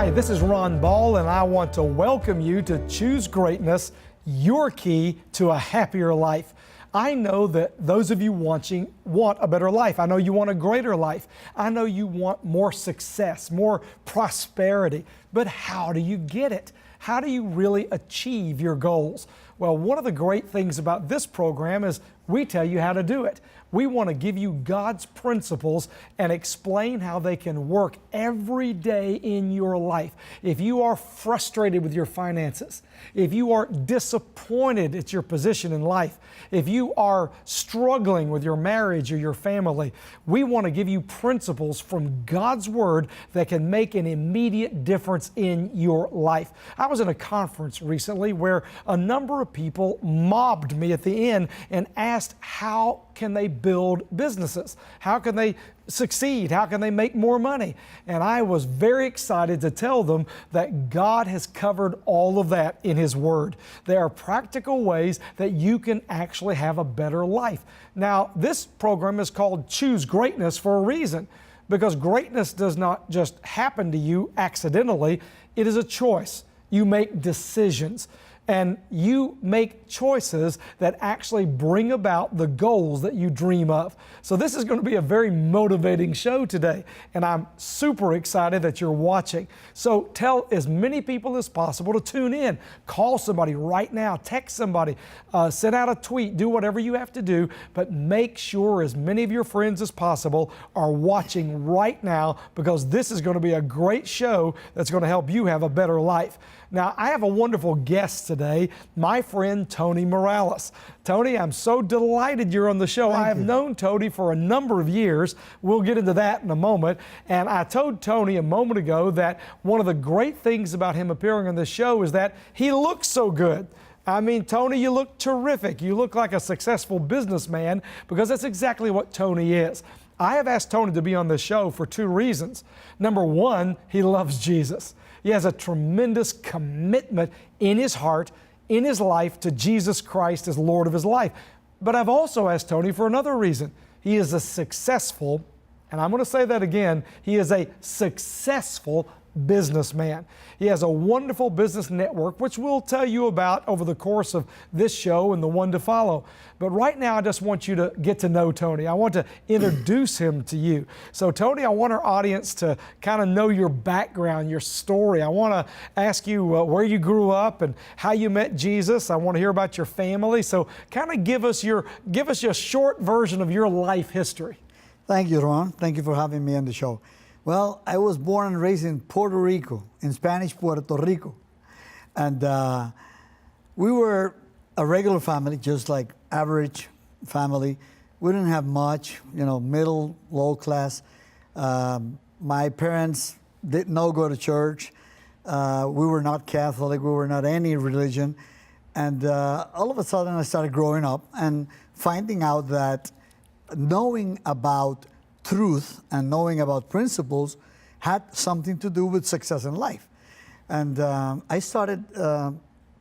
Hi, this is Ron Ball, and I want to welcome you to Choose Greatness, your key to a happier life. I know that those of you watching want a better life. I know you want a greater life. I know you want more success, more prosperity. But how do you get it? How do you really achieve your goals? Well, one of the great things about this program is we tell you how to do it. We want to give you God's principles and explain how they can work every day in your life. If you are frustrated with your finances, if you are disappointed at your position in life, if you are struggling with your marriage or your family, we want to give you principles from God's Word that can make an immediate difference in your life. I was in a conference recently where a number of people mobbed me at the end and asked how can they build businesses? How can they succeed? How can they make more money? And I was very excited to tell them that God has covered all of that in His Word. There are practical ways that you can actually have a better life. Now, this program is called Choose Greatness for a reason, because greatness does not just happen to you accidentally. It is a choice. You make decisions. And you make choices that actually bring about the goals that you dream of. So this is going to be a very motivating show today, and I'm super excited that you're watching. So tell as many people as possible to tune in. Call somebody right now, text somebody, send out a tweet, do whatever you have to do, but make sure as many of your friends as possible are watching right now, because this is going to be a great show that's going to help you have a better life. Now, I have a wonderful guest today, my friend Tony Morales. Tony, I'm so delighted you're on the show. I have known Tony for a number of years. We'll get into that in a moment. And I told Tony a moment ago that one of the great things about him appearing on this show is that he looks so good. I mean, Tony, you look terrific. You look like a successful businessman, because that's exactly what Tony is. I have asked Tony to be on this show for two reasons. Number one, he loves Jesus. He has a tremendous commitment in his heart, in his life, to Jesus Christ as Lord of his life. But I've also asked Tony for another reason. He is a successful, and I'm going to say that again, he is a successful businessman. He has a wonderful business network, which we'll tell you about over the course of this show and the one to follow. But right now, I just want you to get to know Tony. I want to introduce him to you. So Tony, I want our audience to kind of know your background, your story. I want to ask you where you grew up and how you met Jesus. I want to hear about your family. So kind of give us your short version of your life history. Thank you, Ron. Thank you for having me on the show. Well, I was born and raised in Puerto Rico, in Spanish, Puerto Rico. And we were a regular family, just like average family. We didn't have much, middle, low class. My parents didn't go to church. We were not Catholic. We were not any religion. And all of a sudden, I started growing up and finding out that knowing about truth and knowing about principles had something to do with success in life. And I started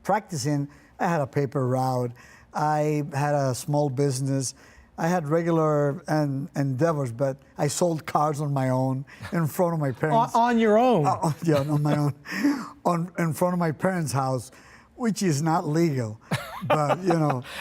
practicing. I had a paper route. I had a small business. I had regular endeavors, but I sold cars on my own in front of my parents. On your own? Yeah, on my own. In front of my parents' house, which is not legal. But,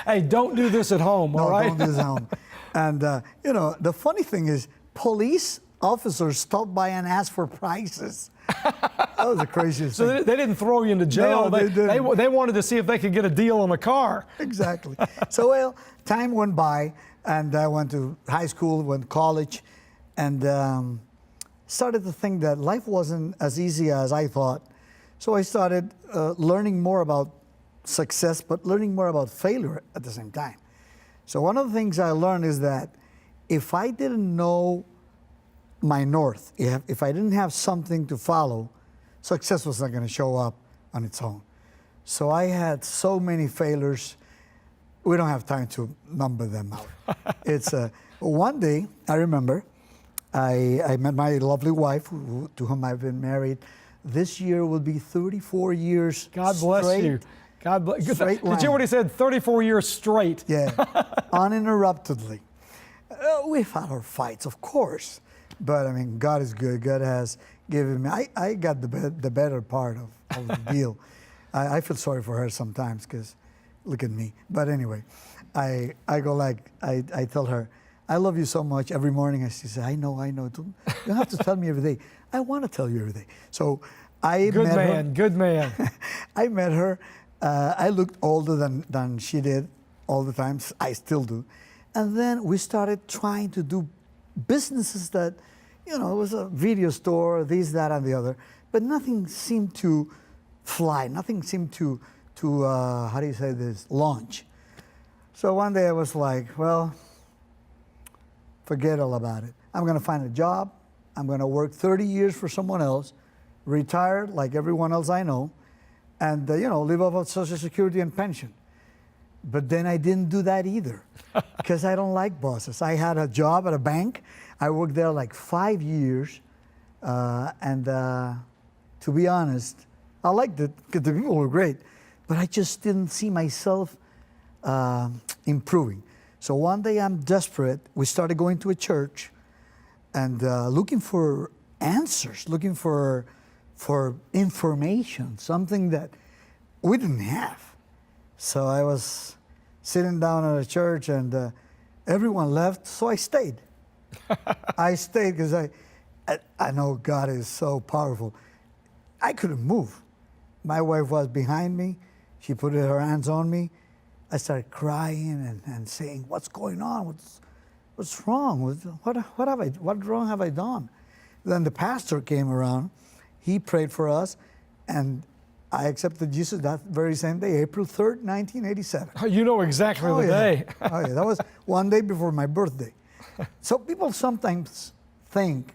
Hey, don't do this at home, all right? No, don't do this at home. And, the funny thing is, police officers stopped by and asked for prices. That was the craziest thing. So they didn't throw you into jail. No, they wanted to see if they could get a deal on a car. Exactly. So, well, time went by, and I went to high school, went to college, and started to think that life wasn't as easy as I thought. So I started learning more about success, but learning more about failure at the same time. So one of the things I learned is that if I didn't know my north, if I didn't have something to follow, success was not going to show up on its own. So I had so many failures. We don't have time to number them out. It's one day, I remember, I met my lovely wife, to whom I've been married. This year will be 34 years. God bless straight. you. God bless. Did Straight you hear what he said? 34 years straight. Yeah, uninterruptedly. We've had our fights, of course, But I mean, God is good. God has given me. I got the better part of the deal. I feel sorry for her sometimes because look at me. But anyway, I go like I tell her, I love you so much every morning. And she says, I know. You don't have to tell me every day. I want to tell you every day. So I Good met man, her. good man. I met her. I looked older than she did all the time. I still do. And then we started trying to do businesses that, it was a video store, this, that, and the other. But nothing seemed to fly. Nothing seemed to how do you say this, launch. So one day I was like, well, forget all about it. I'm going to find a job. I'm going to work 30 years for someone else, retire like everyone else I know, and live off of Social Security and pension. But then I didn't do that either because I don't like bosses. I had a job at a bank. I worked there like 5 years. And to be honest, I liked it because the people were great. But I just didn't see myself improving. So one day I'm desperate. We started going to a church and looking for answers, looking for information, something that we didn't have. So I was sitting down at a church and everyone left, so I stayed. I stayed because I know God is so powerful. I couldn't move. My wife was behind me. She put her hands on me. I started crying and saying, what's going on? What's wrong? What wrong have I done? Then the pastor came around. He prayed for us, and I accepted Jesus that very same day, April 3rd, 1987. You know exactly the day. Oh, yeah. That was one day before my birthday. So people sometimes think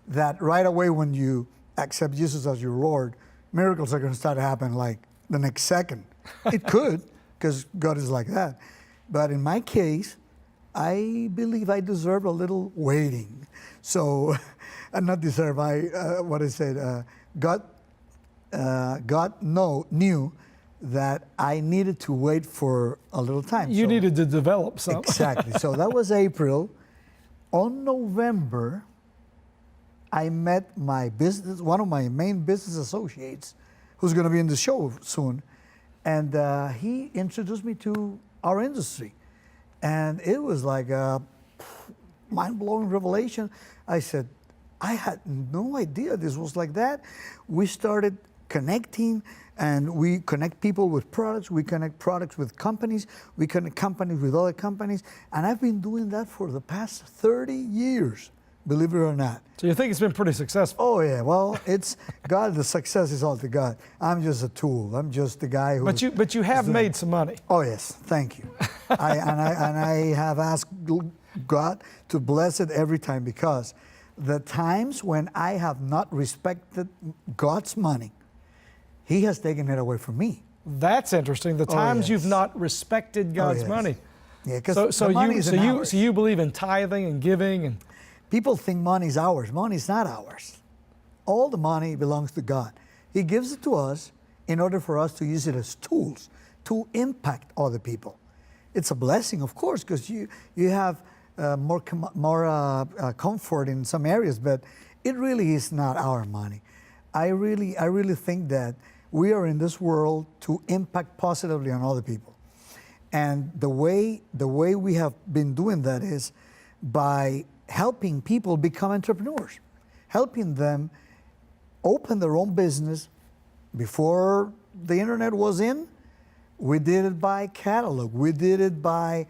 that right away when you accept Jesus as your Lord, miracles are going to start to happen like the next second. It could, because God is like that. But in my case, I believe I deserve a little waiting. So, and not deserve, God knew that I needed to wait for a little time. You needed to develop something. Exactly. So that was April. On November, I met one of my main business associates, who's going to be in the show soon, and he introduced me to our industry. And it was like a mind-blowing revelation. I said, I had no idea this was like that. We started connecting, and we connect people with products. We connect products with companies. We connect companies with other companies. And I've been doing that for the past 30 years, believe it or not. So you think it's been pretty successful? Oh, yeah. Well, it's God. The success is all to God. I'm just a tool. I'm just the guy who... But you have made some money. Oh, yes. Thank you. I have asked God to bless it every time, because the times when I have not respected God's money, He has taken it away from me. That's interesting. The times yes. you've not respected God's yes. money. Yeah, because so you believe in tithing and giving, and people think money is ours. Money is not ours. All the money belongs to God. He gives it to us in order for us to use it as tools to impact other people. It's a blessing, of course, because you have more comfort in some areas, but it really is not our money. I really think that we are in this world to impact positively on other people. And the way we have been doing that is by helping people become entrepreneurs, helping them open their own business. Before the internet was in, we did it by catalog. We did it by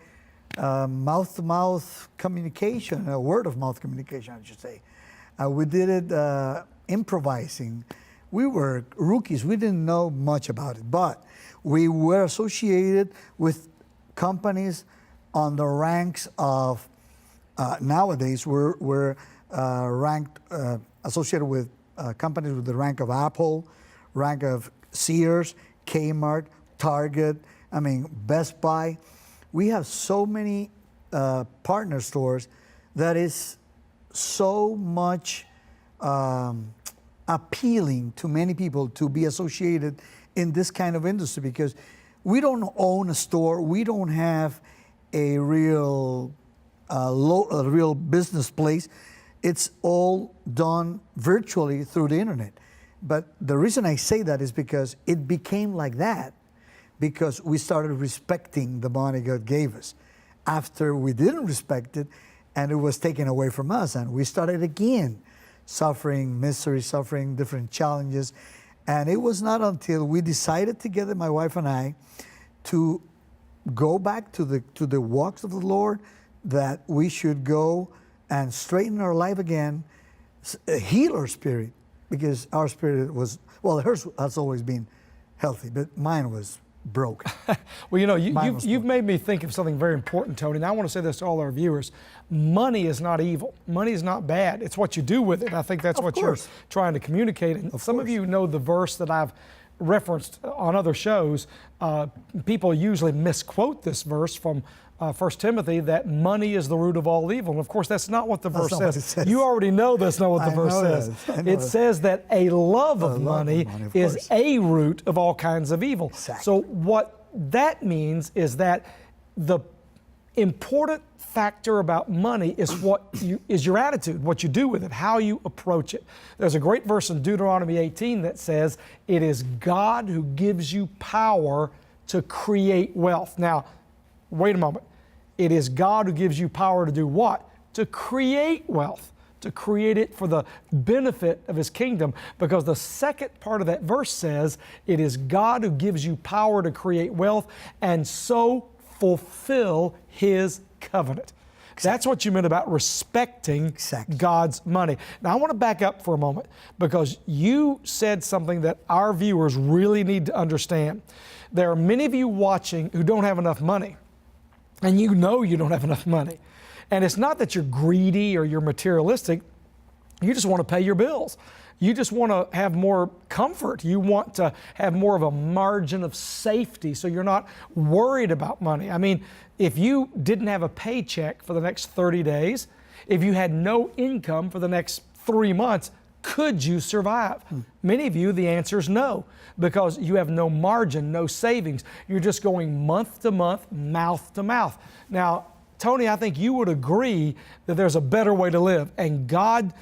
mouth-to-mouth communication, word-of-mouth communication, I should say. We did it improvising. We were rookies. We didn't know much about it, but we were associated with companies on the ranks of, nowadays we're ranked, associated with companies with the rank of Apple, rank of Sears, Kmart, Target, Best Buy. We have so many partner stores that is so much appealing to many people to be associated in this kind of industry, because we don't own a store. We don't have a real business place. it's all done virtually through the internet. But the reason I say that is because it became like that because we started respecting the money God gave us. After we didn't respect it, and it was taken away from us, and we started again suffering misery, suffering different challenges. And it was not until we decided together, my wife and I, to go back to the walks of the Lord, that we should go and straighten our life again, heal our spirit, because our spirit was, well, hers has always been healthy, but mine was broken. Well, you know, you've made me think of something very important, Tony, and I want to say this to all our viewers. Money is not evil. Money is not bad. It's what you do with it. I think that's what you're trying to communicate. And some of you know the verse that I've referenced on other shows. People usually misquote this verse from 1 Timothy, that money is the root of all evil. And of course, that's not what the verse says. You already know that's not what the verse says. It says that a love of money is a root of all kinds of evil. Exactly. So what that means is that the important factor about money is is your attitude, what you do with it, how you approach it. There's a great verse in Deuteronomy 18 that says, it is God who gives you power to create wealth. Now, wait a moment. It is God who gives you power to do what? To create wealth, to create it for the benefit of His kingdom. Because the second part of that verse says, it is God who gives you power to create wealth and so fulfill His covenant. Exactly. That's what you meant about respecting God's money. Now, I want to back up for a moment because you said something that our viewers really need to understand. There are many of you watching who don't have enough money. And you know you don't have enough money. And it's not that you're greedy or you're materialistic. You just want to pay your bills. You just want to have more comfort. You want to have more of a margin of safety so you're not worried about money. I mean, if you didn't have a paycheck for the next 30 days, if you had no income for the next 3 months, could you survive? Many of you, the answer is no, because you have no margin, no savings. You're just going month to month, mouth to mouth. Now, Tony, I think you would agree that there's a better way to live, and God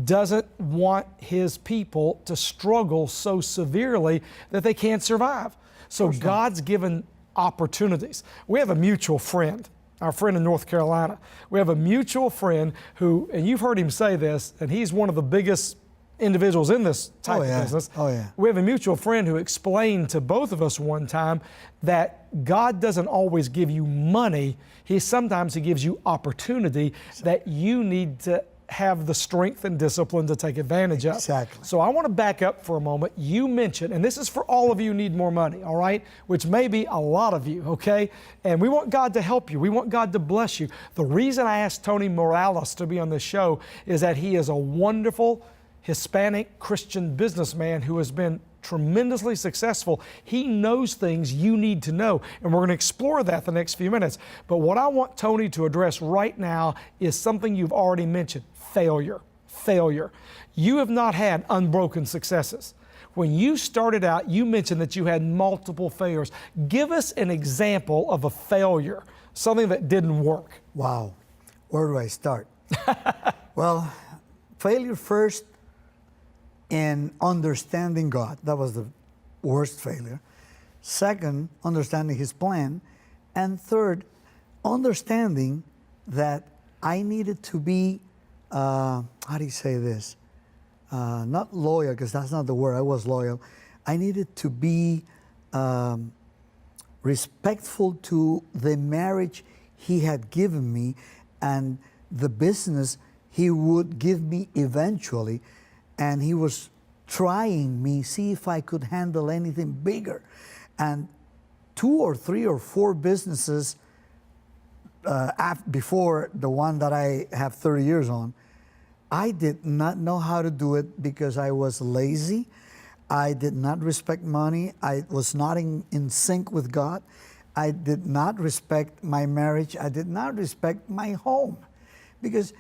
doesn't want His people to struggle so severely that they can't survive. So God's given opportunities. We have a mutual friend, our friend in North Carolina. We have a mutual friend who, and you've heard him say this, and he's one of the biggest individuals in this type of business. We have a mutual friend who explained to both of us one time that God doesn't always give you money. Sometimes He gives you opportunity that you need to have the strength and discipline to take advantage of. Exactly. So I want to back up for a moment. You mentioned, and this is for all of you who need more money, all right? Which may be a lot of you, okay? And we want God to help you. We want God to bless you. The reason I asked Tony Morales to be on this show is that he is a wonderful Hispanic Christian businessman who has been tremendously successful. He knows things you need to know, and we're going to explore that the next few minutes. But what I want Tony to address right now is something you've already mentioned: failure. Failure. You have not had unbroken successes. When you started out, you mentioned that you had multiple failures. Give us an example of a failure, something that didn't work. Wow. Where do I start? Well, failure first in understanding God. That was the worst failure. Second, understanding His plan. And third, understanding that I needed to be, how do you say this? Not loyal, because that's not the word. I was loyal. I needed to be respectful to the marriage He had given me and the business He would give me eventually. And He was trying me, see if I could handle anything bigger. And 2 or 3 or 4 businesses before the one that I have 30 years on, I did not know how to do it because I was lazy. I did not respect money. I was not in sync with God. I did not respect my marriage. I did not respect my home because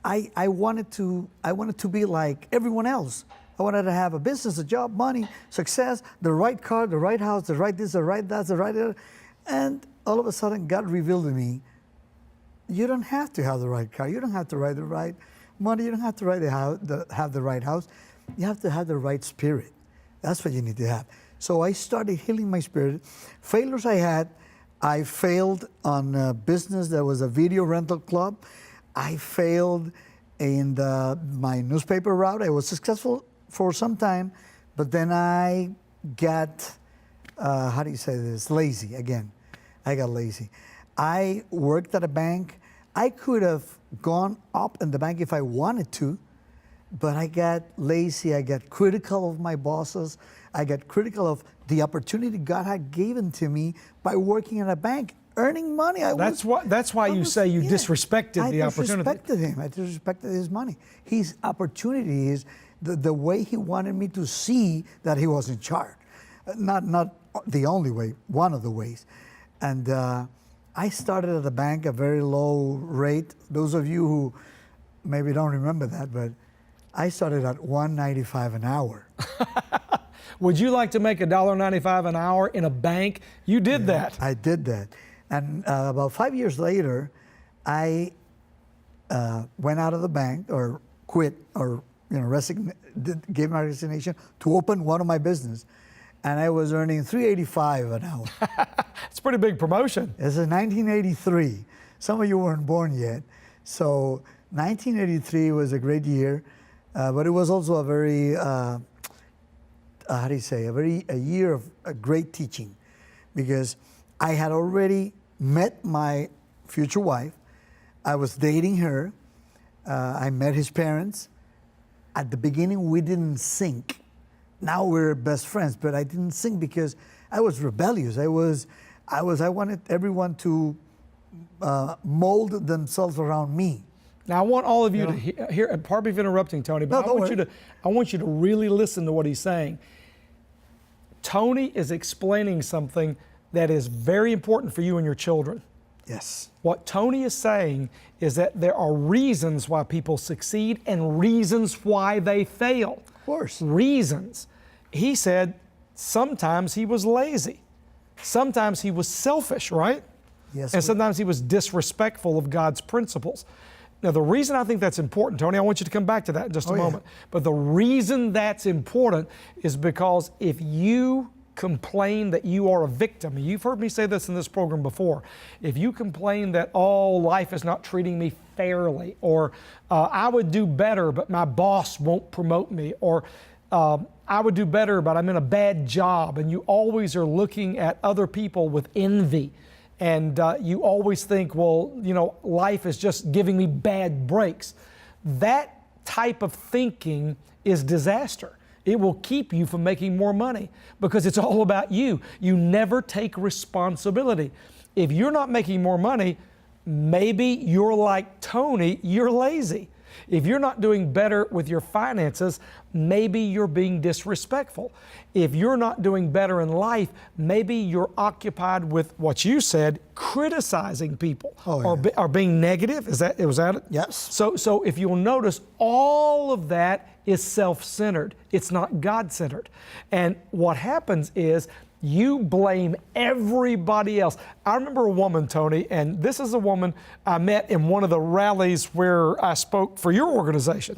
I wanted to be like everyone else. I wanted to have a business, a job, money, success, the right car, the right house, the right this, the right that, the right other. And all of a sudden, God revealed to me, you don't have to have the right car. You don't have to ride the right money, you don't have to have the right house. You have to have the right spirit. That's what you need to have. So I started healing my spirit. Failures I had, I failed on a business that was a video rental club. I failed in my newspaper route. I was successful for some time, but then I got, how do you say this, lazy again. I got lazy. I worked at a bank. I could have gone up in the bank if I wanted to, but I got lazy. I got critical of my bosses. I got critical of the opportunity God had given to me by working in a bank, earning money. That's why you say you disrespected the opportunity. I disrespected him. I disrespected his money. His opportunity is the way he wanted me to see that he was in charge. Not the only way, one of the ways. And I started at the bank a very low rate. Those of you who maybe don't remember that, but I started at $1.95 an hour. Would you like to make $1.95 an hour in a bank? You did that. I did that. And about 5 years later, I went out of the bank or quit or gave my resignation to open one of my business. And I was earning $3.85 an hour. It's a pretty big promotion. It's in 1983. Some of you weren't born yet. So 1983 was a great year, but it was also a very, how do you say, a year of great teaching, because I had already met my future wife. I was dating her. I met his parents. At the beginning, we didn't sync. Now we're best friends, but I didn't sync because I was rebellious. I wanted everyone to mold themselves around me. Now I want all of you to hear. Pardon me for interrupting, Tony, but No, I want you to really listen to what he's saying. Tony is explaining something that is very important for you and your children. Yes. What Tony is saying is that there are reasons why people succeed and reasons why they fail. Of course. Reasons. He said sometimes he was lazy. Sometimes he was selfish, right? Yes. And sometimes he was disrespectful of God's principles. Now, the reason I think that's important, Tony, I want you to come back to that in just a moment. But the reason that's important is because if you complain that you are a victim, you've heard me say this in this program before, if you complain that, oh, life is not treating me fairly, or I would do better, but my boss won't promote me, or I would do better, but I'm in a bad job, and you always are looking at other people with envy, and you always think, well, life is just giving me bad breaks. That type of thinking is disaster. It will keep you from making more money because it's all about you. You never take responsibility. If you're not making more money, maybe you're like Tony, you're lazy. If you're not doing better with your finances, maybe you're being disrespectful. If you're not doing better in life, maybe you're occupied with what you said, criticizing people or being negative. Was that it? Yes. So if you'll notice, all of that is self-centered. It's not God-centered. And what happens is you blame everybody else. I remember a woman, Tony, and this is a woman I met in one of the rallies where I spoke for your organization.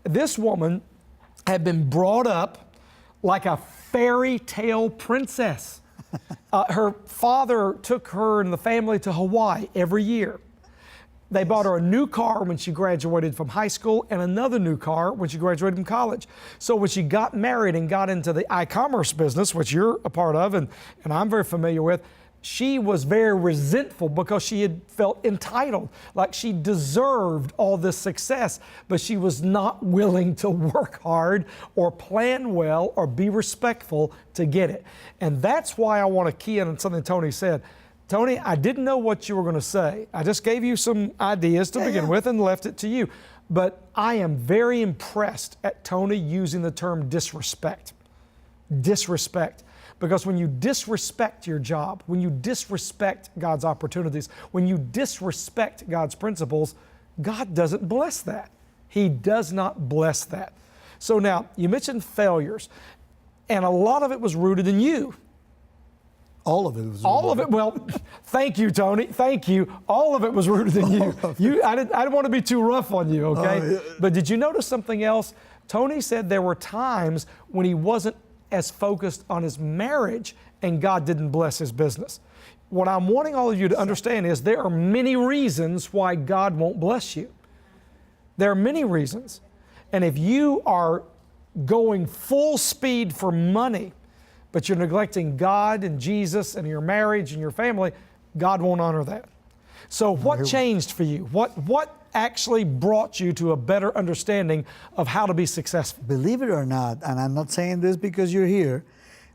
This woman had been brought up like a fairy tale princess. Her father took her and the family to Hawaii every year. They bought her a new car when she graduated from high school and another new car when she graduated from college. So when she got married and got into the e-commerce business, which you're a part of and I'm very familiar with, she was very resentful because she had felt entitled, like she deserved all this success, but she was not willing to work hard or plan well or be respectful to get it. And that's why I want to key in on something Tony said. Tony, I didn't know what you were going to say. I just gave you some ideas to begin with and left it to you. But I am very impressed at Tony using the term disrespect. Disrespect. Because when you disrespect your job, when you disrespect God's opportunities, when you disrespect God's principles, God doesn't bless that. He does not bless that. So now, you mentioned failures, and a lot of it was rooted in you. All of it was All of it. Well, thank you, Tony. Thank you. All of it was rooted in you. I didn't want to be too rough on you, okay? Oh, yeah. But did you notice something else? Tony said there were times when he wasn't as focused on his marriage and God didn't bless his business. What I'm wanting all of you to understand is there are many reasons why God won't bless you. There are many reasons. And if you are going full speed for money, but you're neglecting God and Jesus and your marriage and your family, God won't honor that. So what changed for you? What actually brought you to a better understanding of how to be successful? Believe it or not, and I'm not saying this because you're here,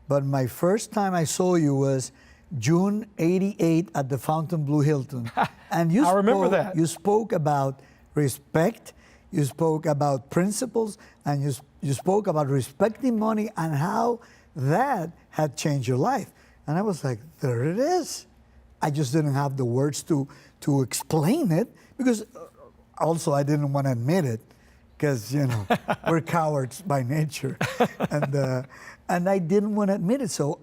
but my first time I saw you was June 88 at the Fontainebleau Hilton. And you I remember that. You spoke about respect, you spoke about principles, and you spoke about respecting money and how that had changed your life. And I was like, there it is. I just didn't have the words to explain it because also I didn't want to admit it because, you know, we're cowards by nature. And I didn't want to admit it. So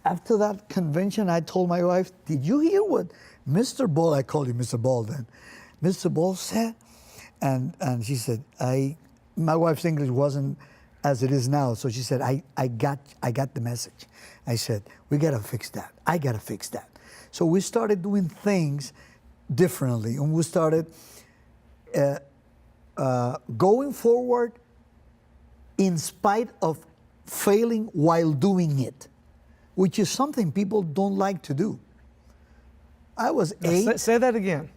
after that convention, I told my wife, did you hear what Mr. Ball, I called him Mr. Ball then, Mr. Ball said? And she said, my wife's English wasn't as it is now. So she said, I got the message. I said, we got to fix that. I got to fix that. So we started doing things differently. And we started going forward in spite of failing while doing it, which is something people don't like to do. I was eight. Say that again.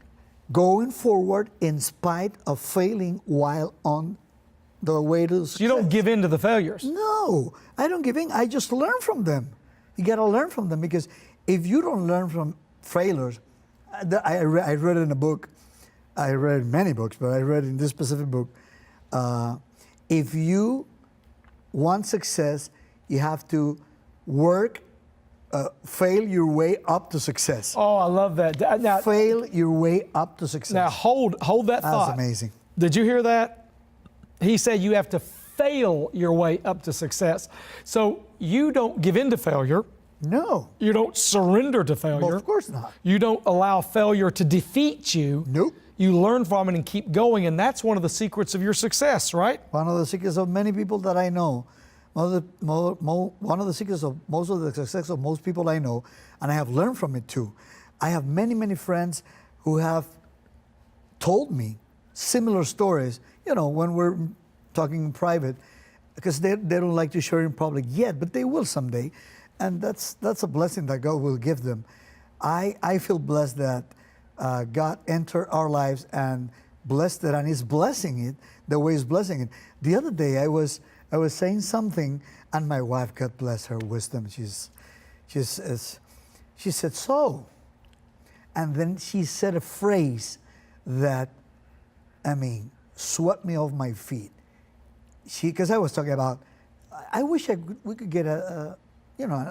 Going forward in spite of failing while on the way to success. You don't give in to the failures. No, I don't give in. I just learn from them. You got to learn from them because if you don't learn from failures, I read in a book, I read many books, but I read in this specific book, if you want success, you have to work, fail your way up to success. Oh, I love that. Now, Fail your way up to success. now hold that thought. That's amazing. Did you hear that? He said you have to fail your way up to success. So you don't give in to failure. No. You don't surrender to failure. Well, of course not. You don't allow failure to defeat you. Nope. You learn from it and keep going, and that's one of the secrets of your success, right? One of the secrets of many people that I know, one of the secrets of most of the success of most people I know, and I have learned from it too. I have many, many friends who have told me similar stories, you know, when we're talking in private, because they don't like to share in public yet, but they will someday. And that's a blessing that God will give them. I feel blessed that God entered our lives and blessed it and is blessing it the way He's blessing it. The other day I was saying something and my wife, God bless her wisdom, she said, so. And then she said a phrase that, swept me off my feet. Because I was talking about, I wish we could get a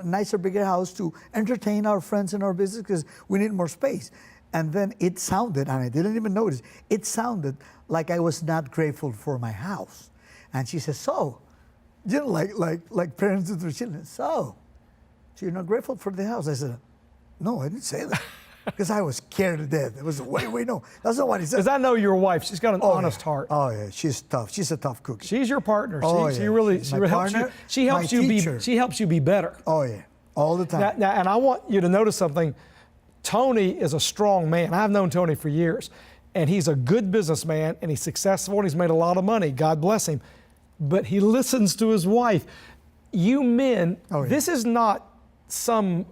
nicer, bigger house to entertain our friends in our business because we need more space. And then it sounded, and I didn't even notice, it sounded like I was not grateful for my house. And she said, so, you know, like parents do to their children, so you're not grateful for the house? I said, no, I didn't say that. Because I was scared to death. It was, wait, no. That's not what he said. Because I know your wife. She's got an honest heart. Oh, yeah. She's tough. She's a tough cookie. She's your partner. Oh, She yeah. really She's my helps you. partner, She helps my you teacher. she helps you be better. Oh, yeah. All the time. Now, and I want you to notice something. Tony is a strong man. I've known Tony for years. And he's a good businessman, and he's successful, and he's made a lot of money. God bless him. But he listens to his wife. You men, this is not some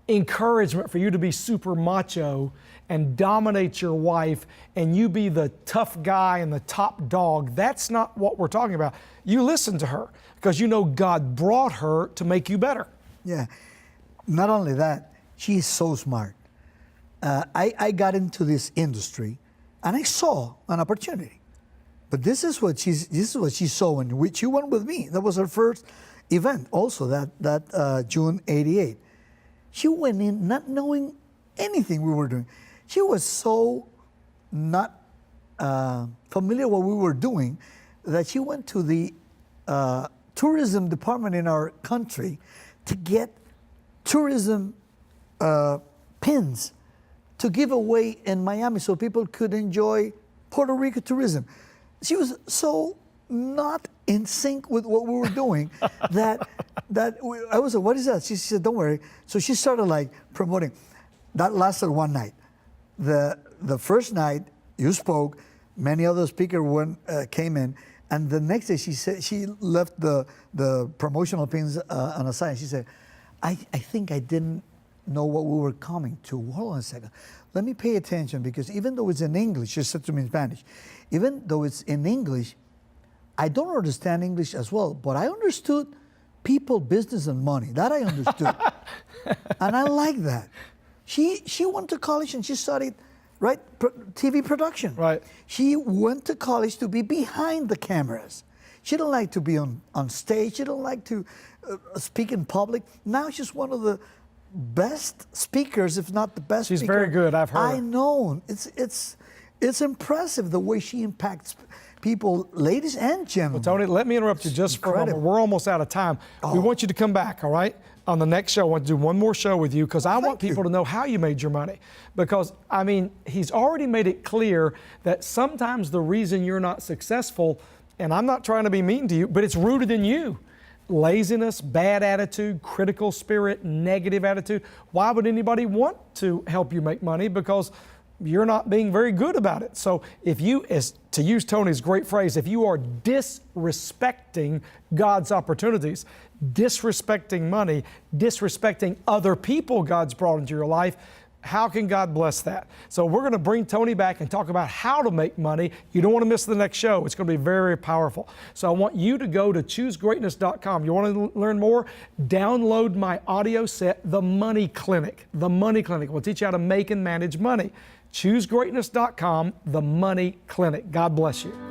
encouragement for you to be super macho and dominate your wife and you be the tough guy and the top dog. That's not what we're talking about. You listen to her because you know God brought her to make you better. Yeah. Not only that, she's so smart. I got into this industry and I saw an opportunity. But this is what she saw when she went with me. That was her first event also, that June 88. She went in not knowing anything we were doing. She was so not familiar what we were doing that she went to the tourism department in our country to get tourism pins to give away in Miami so people could enjoy Puerto Rico tourism. She was so not in sync with what we were doing I was like, what is that? She said, don't worry. So she started like promoting. That lasted one night. The first night you spoke, many other speakers came in, and the next day she said she left the promotional pins on a side. She said, I think I didn't know what we were coming to. Hold on a second. Let me pay attention, because even though it's in English, she said to me in Spanish, even though it's in English, I don't understand English as well, but I understood people, business, and money. That I understood. And I like that. She went to college and she studied TV production. Right. She went to college to be behind the cameras. She didn't like to be on stage. She didn't like to speak in public. Now she's one of the best speakers, if not the best She's speaker. very good, I've heard. I know. It's impressive the way she impacts people, ladies and gentlemen. Tony, let me interrupt you just for a moment. Incredible. We're almost out of time. We want you to come back, all right? On the next show, I want to do one more show with you, because I want people to know how you made your money. Because, I mean, he's already made it clear that sometimes the reason you're not successful, and I'm not trying to be mean to you, but it's rooted in you. Laziness, bad attitude, critical spirit, negative attitude. Why would anybody want to help you make money? Because you're not being very good about it. So if you, to use Tony's great phrase, if you are disrespecting God's opportunities, disrespecting money, disrespecting other people God's brought into your life, how can God bless that? So we're going to bring Tony back and talk about how to make money. You don't want to miss the next show. It's going to be very, very powerful. So I want you to go to choosegreatness.com. You want to learn more? Download my audio set, The Money Clinic. The Money Clinic will teach you how to make and manage money. choosegreatness.com, The Money Clinic. God bless you.